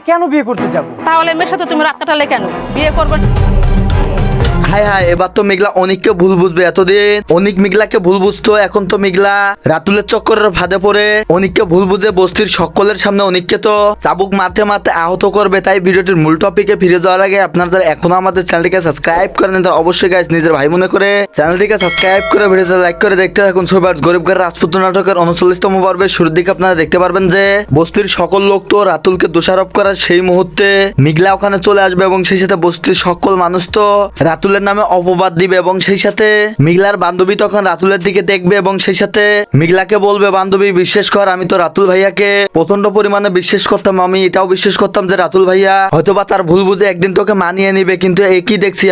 কেন বিয়ে করতে যাব? তাহলে মেয়ের সাথে তুমি রাত কাটালে কেন? বিয়ে করবে? হায় হায়, এবার তো মেঘলা অনিককে ভুল বুঝবে। এতদিন অনিক মেঘলাকে ভুল বুঝতো, এখন তো মেঘলা রাতুলের চক্করের ফাঁদে পড়ে অনিককে ভুল বুঝে বস্তির সকলের সামনে অনিককে তো চাবুক মারতে মারতে আহত করবে। তাই ভিডিওটির মূল টপিকে ফিরে যাওয়ার আগে আপনারা যারা এখনো আমাদের চ্যানেলটিকে সাবস্ক্রাইব করেন তারা অবশ্যই গাইস নিজের ভাই মনে করে চ্যানেলটিকে সাবস্ক্রাইব করে ভিডিওতে লাইক করে দেখতে থাকুন। সবার গরিব ঘরের রাজপুত্র নাটকের 39তম পর্বের শুরুর দিকে আপনারা দেখতে পারবেন যে বস্তির সকল লোক তো রাতুলকে দোষারোপ করার সেই মুহূর্তে মেঘলা ওখানে চলে আসবে এবং সেই সাথে বস্তির সকল মানুষ তো রাতুলের নামে অপবাদ দিবে এবং সেই সাথে মেঘলার বান্ধবী তখন রাতুলের দিকে দেখবে এবং সেই সাথে মেঘলাকে বলবে, বান্ধবী বিশ্বাস কর, আমি তো রাতুল ভাইয়াকে প্রচন্ড পরিমাণে বিশ্বাস করতাম। আমি এটাও বিশ্বাস করতাম যে রাতুল ভাইয়া হয়তোবা তার ভুল বুঝে একদিন তোকে মানিয়ে নিবে, কিন্তু একই দেখছি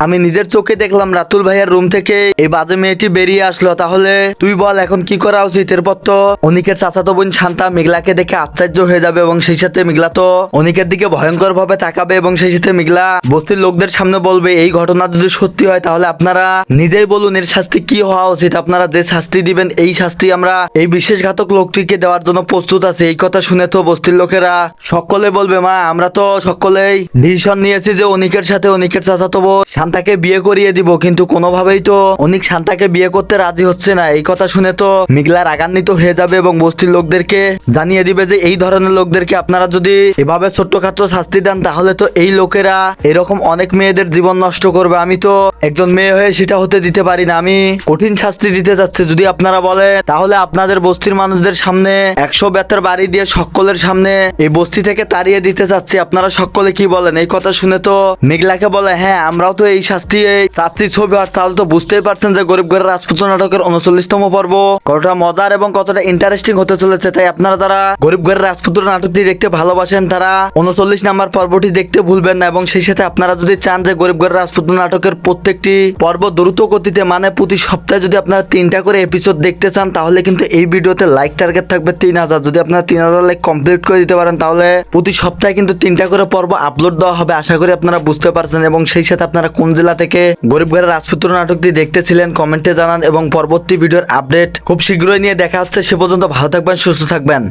আমি নিজের চোখে দেখলাম রাতুল ভাইয়ার রুম থেকে এই বাজে মেয়েটি বেরিয়ে আসলো। তাহলে তুই বল এখন কি করা উচিত? এরপর তো অনিকের চাচাতো বোন শান্তা মেঘলাকে দেখে আশ্চর্য হয়ে যাবে এবং সেই সাথে মেঘলা তো অনিকের দিকে ভয়ঙ্কর ভাবে তাকাবে এবং সেই সাথে মেঘলা বস্তির লোকদের সামনে বলবে, এই ঘটনা যদি সত্যি হয় তাহলে আপনারা নিজেই বলুন এর শাস্তি কি হওয়া উচিত। আপনারা যে শাস্তি দিবেন এই শাস্তি আমরা এই বিশ্বাসঘাতক লোকটিকে দেওয়ার জন্য প্রস্তুত আছে। এই কথা শুনে তো বস্তির লোকেরা সকলে বলবে, মা আমরা তো সকলেই ডিসিশন নিয়েছি যে অনিকের সাথে অনিকের চাচাতো বোন শান্তাকে বিয়ে করিয়ে দিব, কিন্তু কোনোভাবেই তো অনিক শান্তাকে বিয়ে করতে রাজি হচ্ছে না। এই কথা শুনে তো মেঘলা রাগান্বিত হয়ে যাবে এবং বস্তির লোকদেরকে জানিয়ে দিবে যে এই ধরনের লোকদেরকে আপনারা যদি এভাবে ছোট্টখাটো শাস্তি দেন তাহলে তো এই লোকেরা এরকম অনেক মেয়েদের জীবন নষ্ট করবে। আমি তো একজন মেয়ে হয়ে সেটা হতে দিতে পারি না। আমি কঠিন শাস্তি দিতে যাচ্ছে। যদি আপনারা বলেন তাহলে আপনাদের বস্তির মানুষদের সামনে 100 বেতের বাড়ি দিয়ে সকলের সামনে এই বস্তি থেকে তাড়িয়ে দিতে চাচ্ছি। আপনারা সকলে কি বলেন? এই কথা শুনে তো মেঘলাকে বলে, হ্যাঁ আমরাও তো এই শাস্তি ছবি। আর তাহলে তো বুঝতেই পারছেন যে গরিব ঘরের রাজপুত্র নাটকের 39তম পর্ব কতটা মজার এবং কতটা ইন্টারেস্টিং হতে চলেছে। তাই আপনারা যারা গরিব ঘরের রাজপুত্র নাটকটি দেখতে ভালোবাসেন তারা 39 নাম্বার পর্বটি দেখতে ভুলবেন না। এবং সেই সাথে আপনারা যদি চান যে গরিব ঘরের রাজপুত্র নাটকের প্রত্যেকটি পর্ব দ্রুত গতিতে মানে প্রতি সপ্তাহে যদি আপনারা 3টা করে এপিসোড দেখতে চান তাহলে কিন্তু এই ভিডিওতে লাইক টার্গেট থাকবে 3000। যদি আপনারা 3000 লাইক কমপ্লিট করে দিতে পারেন তাহলে প্রতি সপ্তাহে কিন্তু 3টা করে পর্ব আপলোড দেওয়া হবে। আশা করি আপনারা বুঝতে পারছেন। এবং সেই সাথে আপনারা কোন জেলা থেকে গরিব ঘরের রাজপুত্র নাটকটি দেখতেছিলেন কমেন্টে জানান এবং পরবর্তী ভিডিওর আপডেট খুব শীঘ্রই নিয়ে দেখা হচ্ছে। সে পর্যন্ত ভালো থাকবেন, সুস্থ থাকবেন।